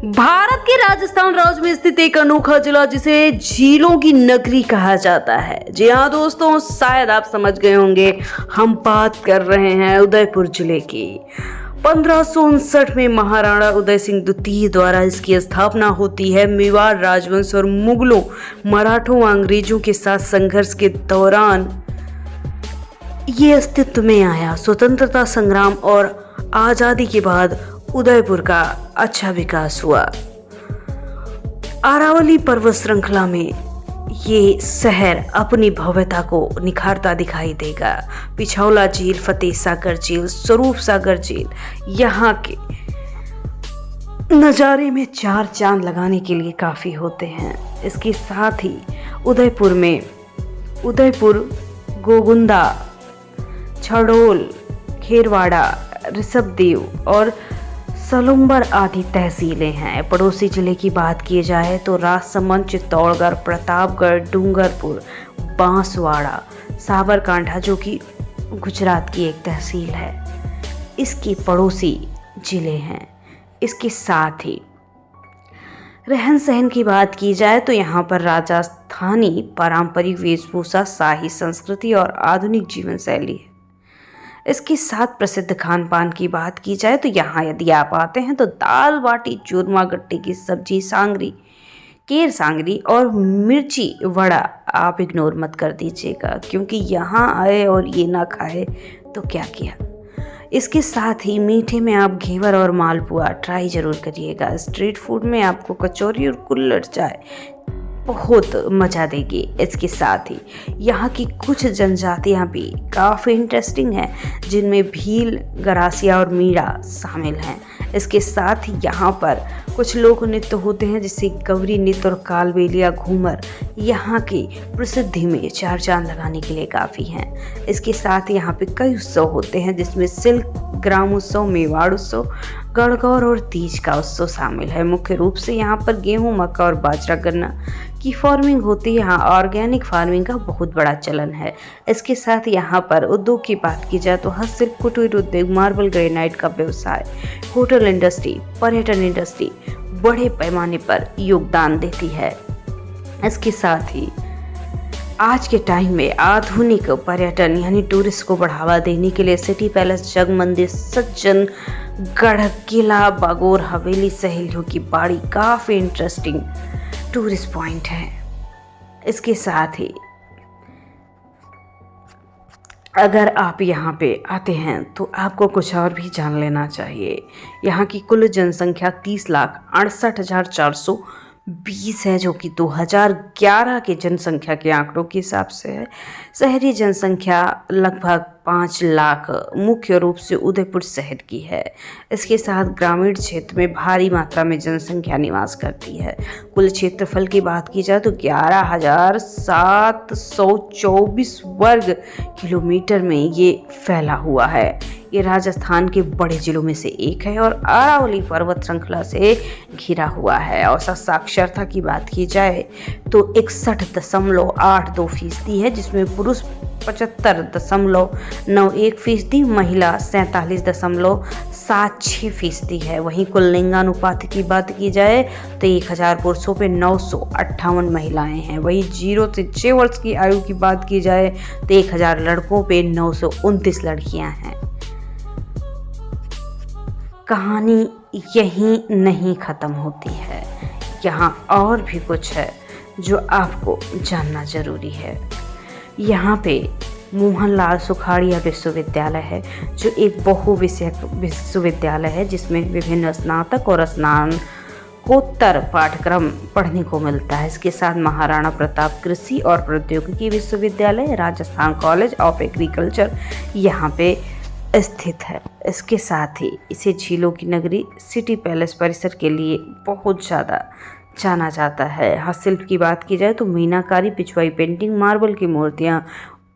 भारत के राजस्थान राज्य में स्थित एक अनोखा जिला जिसे झीलों की नगरी कहा जाता है। जी हाँ दोस्तों, शायद आप समझ गए होंगे, हम बात कर रहे हैं उदयपुर जिले की। 1559 में महाराणा उदय सिंह द्वितीय द्वारा इसकी स्थापना होती है। मेवाड़ राजवंश और मुगलों, मराठों व अंग्रेजों के साथ संघर्ष के दौरान ये अस्तित्व में आया। स्वतंत्रता संग्राम और आजादी के बाद उदयपुर का अच्छा विकास हुआ। अरावली पर्वत श्रृंखला में ये शहर अपनी भव्यता को निखारता दिखाई देगा। पिछौला झील, फतेह सागर झील, स्वरूप सागर झील, यहाँ के नज़ारे में चार चांद लगाने के लिए काफ़ी होते हैं। इसके साथ ही उदयपुर, गोगुंदा, छड़ोल, खेरवाड़ा, ऋषभदेव और सलुम्बर आदि तहसीलें हैं। पड़ोसी जिले की बात की जाए तो राजसमंद, चित्तौड़गढ़, प्रतापगढ़, डूंगरपुर, बांसवाड़ा, साबरकांठा जो कि गुजरात की एक तहसील है, इसके पड़ोसी जिले हैं। इसके साथ ही रहन सहन की बात की जाए तो यहाँ पर राजस्थानी पारंपरिक वेशभूषा, शाही संस्कृति और आधुनिक जीवन शैली है। इसके साथ प्रसिद्ध खान पान की बात की जाए तो यहाँ यदि आप आते हैं तो दाल बाटी चूरमा, गट्टे की सब्जी, सांगरी, केर सांगरी और मिर्ची वड़ा आप इग्नोर मत कर दीजिएगा, क्योंकि यहाँ आए और ये ना खाए तो क्या किया। इसके साथ ही मीठे में आप घेवर और मालपुआ ट्राई जरूर करिएगा। स्ट्रीट फूड में आपको कचौरी और कुल्हड़ चाय बहुत मज़ा देगी। इसके साथ ही यहाँ की कुछ जनजातियाँ भी काफ़ी इंटरेस्टिंग हैं, जिनमें भील, गरासिया और मीरा शामिल हैं। इसके साथ ही यहाँ पर कुछ लोक नृत्य होते हैं, जैसे गौरी नृत्य और कालबेलिया घूमर यहाँ की प्रसिद्धि में चार चांद लगाने के लिए काफ़ी हैं। इसके साथ यहाँ पे कई उत्सव होते हैं, जिसमें सिल्क ग्राम उत्सव, मेवाड़ उत्सव, गणगौर और तीज का उत्सव शामिल है। मुख्य रूप से यहाँ पर गेहूं, मक्का और बाजरा, गन्ना की फार्मिंग होती है। यहाँ ऑर्गेनिक फार्मिंग का बहुत बड़ा चलन है। इसके साथ यहाँ पर उद्योग की बात की जाए तो हस्तशिल्प, कुटीर उद्योग, मार्बल ग्रेनाइट का व्यवसाय, होटल इंडस्ट्री, पर्यटन इंडस्ट्री बड़े पैमाने पर योगदान देती है। इसके साथ ही आज के टाइम में आधुनिक पर्यटन यानी टूरिस्ट को बढ़ावा देने के लिए सिटी पैलेस, जग मंदिर, सज्जन गढ़, किला, बागोर हवेली, सहेलियों की बाड़ी काफ़ी इंटरेस्टिंग टूरिस्ट पॉइंट है। इसके साथ ही अगर आप यहाँ पे आते हैं तो आपको कुछ और भी जान लेना चाहिए। यहाँ की कुल जनसंख्या 30,68,420 है, जो कि 2011 के जनसंख्या के आंकड़ों के हिसाब से है। शहरी जनसंख्या लगभग 5 लाख मुख्य रूप से उदयपुर शहर की है। इसके साथ ग्रामीण क्षेत्र में भारी मात्रा में जनसंख्या निवास करती है। कुल क्षेत्रफल की बात की जाए तो 11,724 वर्ग किलोमीटर में ये फैला हुआ है। ये राजस्थान के बड़े जिलों में से एक है और अरावली पर्वत श्रृंखला से घिरा हुआ है। औसत साक्षरता की बात की जाए तो 61.82% है, जिसमें पुरुष 75.91%, महिला 47.76% है। वहीं कुल लिंगानुपात की बात की जाए तो 1000 पुरुषों पे 958 महिलाएं हैं। वहीं 0 से 6 वर्ष की आयु की बात की जाए तो 1000 लड़कों पे 929 लड़कियां हैं। कहानी यहीं नहीं खत्म होती है, यहाँ और भी कुछ है जो आपको जानना जरूरी है। यहाँ पे मोहनलाल सुखाड़िया विश्वविद्यालय है, जो एक बहुविषयक विश्वविद्यालय है, जिसमें विभिन्न स्नातक और स्नातकोत्तर पाठ्यक्रम पढ़ने को मिलता है। इसके साथ महाराणा प्रताप कृषि और प्रौद्योगिकी विश्वविद्यालय, राजस्थान कॉलेज ऑफ एग्रीकल्चर यहाँ पे स्थित है। इसके साथ ही इसे झीलों की नगरी, सिटी पैलेस परिसर के लिए बहुत ज़्यादा जाना जाता है। हस्तशिल्प की बात की जाए तो मीनाकारी, पिछवाई पेंटिंग, मार्बल की मूर्तियाँ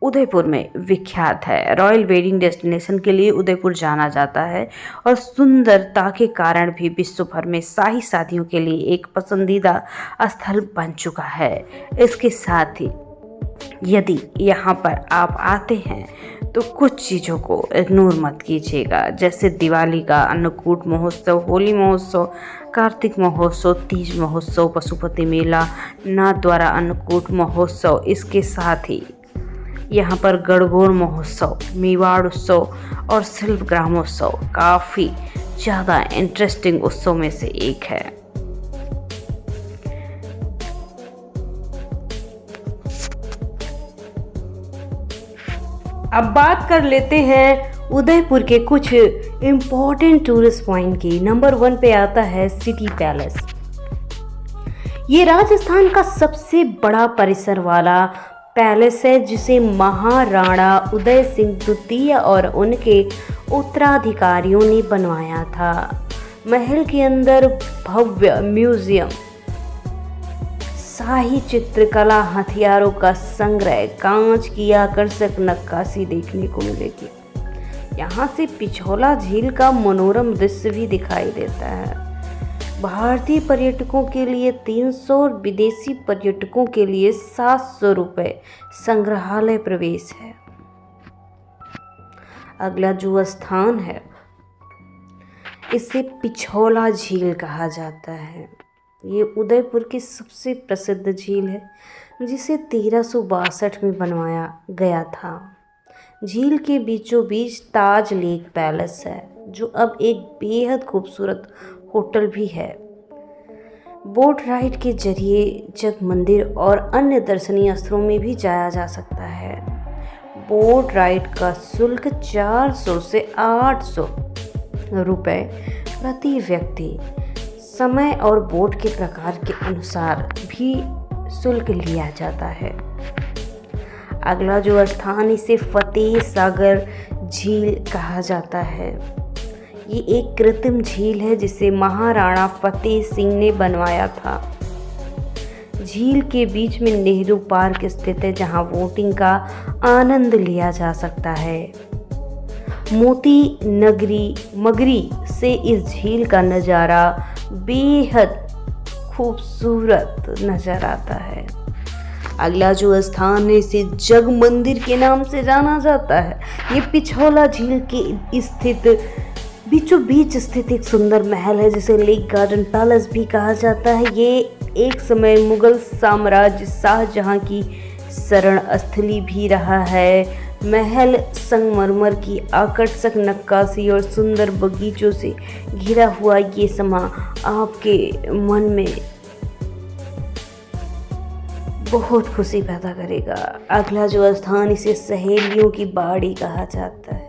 उदयपुर में विख्यात है। रॉयल वेडिंग डेस्टिनेशन के लिए उदयपुर जाना जाता है और सुंदरता के कारण भी विश्व भर में शाही शादियों के लिए एक पसंदीदा स्थल बन चुका है। इसके साथ ही यदि यहाँ पर आप आते हैं तो कुछ चीज़ों को इग्नोर मत कीजिएगा, जैसे दिवाली का अन्नकूट महोत्सव, होली महोत्सव, कार्तिक महोत्सव, तीज महोत्सव, पशुपति मेला, नाथद्वारा अन्नकूट महोत्सव, इसके साथ ही यहाँ पर गणगौर महोत्सव, मेवाड़ उत्सव और शिल्प ग्रामोत्सव काफ़ी ज़्यादा इंटरेस्टिंग उत्सव में से एक है। अब बात कर लेते हैं उदयपुर के कुछ इम्पोर्टेंट टूरिस्ट पॉइंट की। नंबर 1 पे आता है सिटी पैलेस। ये राजस्थान का सबसे बड़ा परिसर वाला पैलेस है, जिसे महाराणा उदय सिंह द्वितीय और उनके उत्तराधिकारियों ने बनवाया था। महल के अंदर भव्य म्यूजियम, शाही चित्रकला, हथियारों का संग्रह, कांच की आकर्षक नक्काशी देखने को मिलेगी। यहाँ से पिछोला झील का मनोरम दृश्य भी दिखाई देता है। भारतीय पर्यटकों के लिए 300 और विदेशी पर्यटकों के लिए 700 रुपये संग्रहालय प्रवेश है। अगला जो स्थान है, इसे पिछोला झील कहा जाता है। ये उदयपुर की सबसे प्रसिद्ध झील है, जिसे 1362 में बनवाया गया था। झील के बीचों बीच ताज लेक पैलेस है, जो अब एक बेहद खूबसूरत होटल भी है। बोट राइड के जरिए जग मंदिर और अन्य दर्शनीय स्थलों में भी जाया जा सकता है। बोट राइड का शुल्क 400 से 800 रुपये प्रति व्यक्ति, समय और बोट के प्रकार के अनुसार भी शुल्क लिया जाता है। अगला जो स्थान, इसे फतेह सागर झील कहा जाता है। ये एक कृत्रिम झील है, जिसे महाराणा फतेह सिंह ने बनवाया था। झील के बीच में नेहरू पार्क स्थित है, जहां बोटिंग का आनंद लिया जा सकता है। मोती मगरी से इस झील का नज़ारा बेहद खूबसूरत नजर आता है। अगला जो स्थान है, इसे जग मंदिर के नाम से जाना जाता है। ये पिछोला झील के स्थित बीचों बीच स्थित एक सुंदर महल है, जिसे लेक गार्डन पैलेस भी कहा जाता है। ये एक समय मुगल साम्राज्य शाहजहां की शरण स्थली भी रहा है। महल संगमरमर की आकर्षक नक्काशी और सुंदर बगीचों से घिरा हुआ ये समा आपके मन में बहुत खुशी पैदा करेगा। अगला जो स्थान, इसे सहेलियों की बाड़ी कहा जाता है।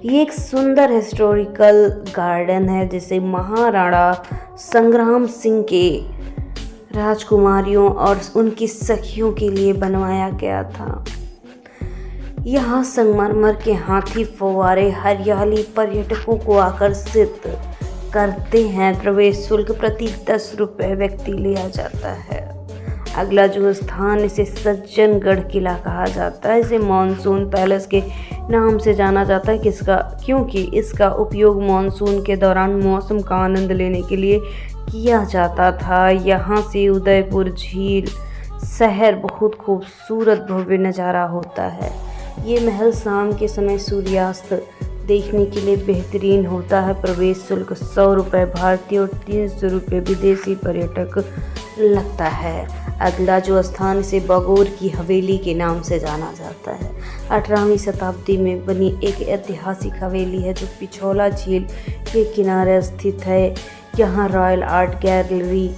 ये एक सुंदर हिस्टोरिकल गार्डन है, जिसे महाराणा संग्राम सिंह के राजकुमारियों और उनकी सखियों के लिए बनवाया गया था। यहाँ संगमरमर के हाथी फव्वारे, हरियाली पर्यटकों को आकर्षित करते हैं। प्रवेश शुल्क प्रति 10 रुपये व्यक्ति लिया जाता है। अगला जो स्थान, इसे सज्जनगढ़ किला कहा जाता है। इसे मानसून पैलेस के नाम से जाना जाता है, क्योंकि इसका उपयोग मानसून के दौरान मौसम का आनंद लेने के लिए किया जाता था। यहाँ से उदयपुर झील शहर बहुत खूबसूरत भव्य नज़ारा होता है। ये महल शाम के समय सूर्यास्त देखने के लिए बेहतरीन होता है। प्रवेश शुल्क 100 रुपये भारतीय और 300 रुपये विदेशी पर्यटक लगता है। अगला जो स्थान, इसे बगौर की हवेली के नाम से जाना जाता है। 18वीं शताब्दी में बनी एक ऐतिहासिक हवेली है, जो पिछोला झील के किनारे स्थित है। यहाँ रॉयल आर्ट गैलरी,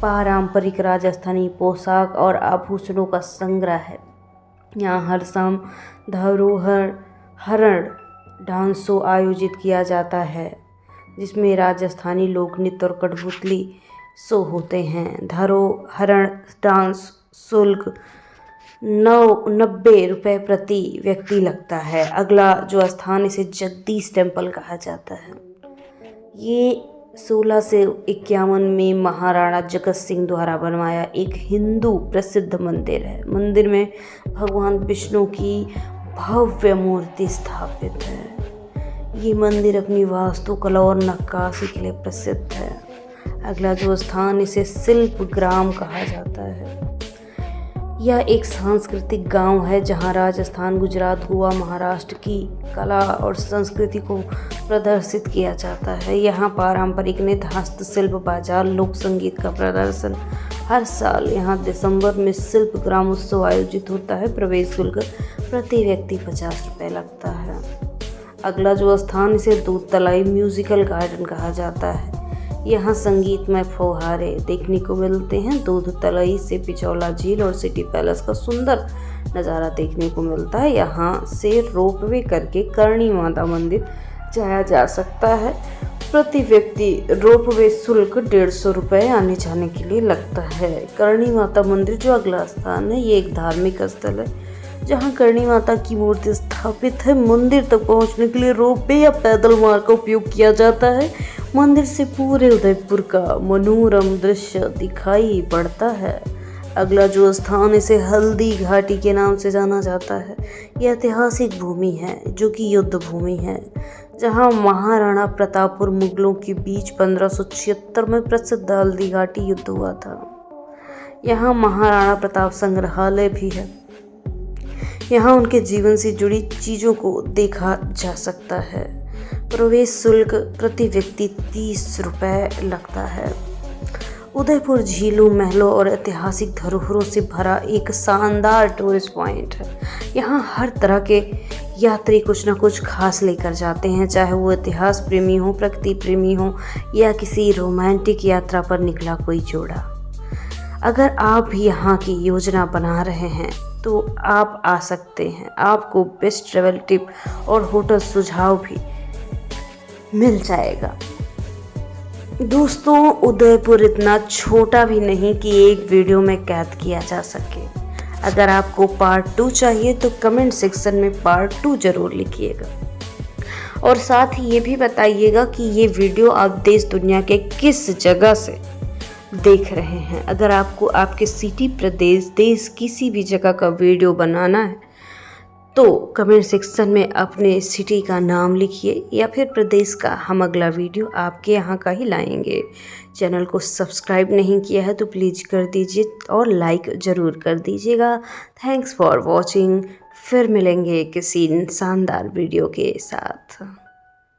पारंपरिक राजस्थानी पोशाक और आभूषणों का संग्रह है। यहाँ हर शाम धरोहर हरण डांस शो आयोजित किया जाता है, जिसमें राजस्थानी लोक नृत्य और कठपुतली शो होते हैं। धरोहरण डांस शुल्क 90 रुपये प्रति व्यक्ति लगता है। अगला जो स्थान, इसे जगदीश टेम्पल कहा जाता है। ये 1651 में महाराणा जगत सिंह द्वारा बनवाया एक हिंदू प्रसिद्ध मंदिर है। मंदिर में भगवान विष्णु की भव्य मूर्ति स्थापित है। ये मंदिर अपनी वास्तुकला और नक्काशी के लिए प्रसिद्ध है। अगला जो स्थान, इसे शिल्प ग्राम कहा जाता है। यह एक सांस्कृतिक गांव है जहां राजस्थान, गुजरात, गोवा, महाराष्ट्र की कला और संस्कृति को प्रदर्शित किया जाता है। यहाँ पारंपरिक नृत्य, हस्तशिल्प बाजार, लोक संगीत का प्रदर्शन हर साल यहाँ दिसंबर में शिल्प ग्रामोत्सव आयोजित होता है। प्रवेश शुल्क प्रति व्यक्ति 50 रुपये लगता है। अगला जो स्थान, इसे दूध तलाई म्यूजिकल गार्डन कहा जाता है। यहाँ संगीतमय फौहारे देखने को मिलते हैं। दूध तलाई से पिचौला झील और सिटी पैलेस का सुंदर नज़ारा देखने को मिलता है। यहाँ से रोपवे करके करणी माता मंदिर जाया जा सकता है। प्रति व्यक्ति रोपवे शुल्क 150 रुपये आने जाने के लिए लगता है। करणी माता मंदिर जो अगला स्थान है, ये एक धार्मिक स्थल है जहाँ करणी माता की मूर्ति स्थापित है। मंदिर तक पहुँचने के लिए रोपवे या पैदल मार्ग का उपयोग किया जाता है। मंदिर से पूरे उदयपुर का मनोरम दृश्य दिखाई पड़ता है। अगला जो स्थान, इसे हल्दी घाटी के नाम से जाना जाता है। यह ऐतिहासिक भूमि है जो कि युद्ध भूमि है, जहां महाराणा प्रतापपुर मुगलों के बीच 1576 में प्रसिद्ध हल्दी घाटी युद्ध हुआ था। यहाँ महाराणा प्रताप संग्रहालय भी है। यहाँ उनके जीवन से जुड़ी चीज़ों को देखा जा सकता है। प्रवेश शुल्क प्रति व्यक्ति 30 रुपये लगता है। उदयपुर झीलों, महलों और ऐतिहासिक धरोहरों से भरा एक शानदार टूरिस्ट पॉइंट है। यहाँ हर तरह के यात्री कुछ न कुछ खास लेकर जाते हैं, चाहे वो इतिहास प्रेमी हो, प्रकृति प्रेमी हो या किसी रोमांटिक यात्रा पर निकला कोई जोड़ा। अगर आप भी यहाँ की योजना बना रहे हैं तो आप आ सकते हैं। आपको बेस्ट ट्रैवल टिप और होटल सुझाव भी मिल जाएगा। दोस्तों, उदयपुर इतना छोटा भी नहीं कि एक वीडियो में कैद किया जा सके। अगर आपको पार्ट 2 चाहिए तो कमेंट सेक्शन में पार्ट 2 ज़रूर लिखिएगा और साथ ही ये भी बताइएगा कि ये वीडियो आप देश दुनिया के किस जगह से देख रहे हैं। अगर आपको आपके सिटी, प्रदेश, देश किसी भी जगह का वीडियो बनाना है तो कमेंट सेक्शन में अपने सिटी का नाम लिखिए या फिर प्रदेश का। हम अगला वीडियो आपके यहाँ का ही लाएंगे। चैनल को सब्सक्राइब नहीं किया है तो प्लीज़ कर दीजिए और लाइक ज़रूर कर दीजिएगा। Thanks for watching. फिर मिलेंगे किसी शानदार वीडियो के साथ।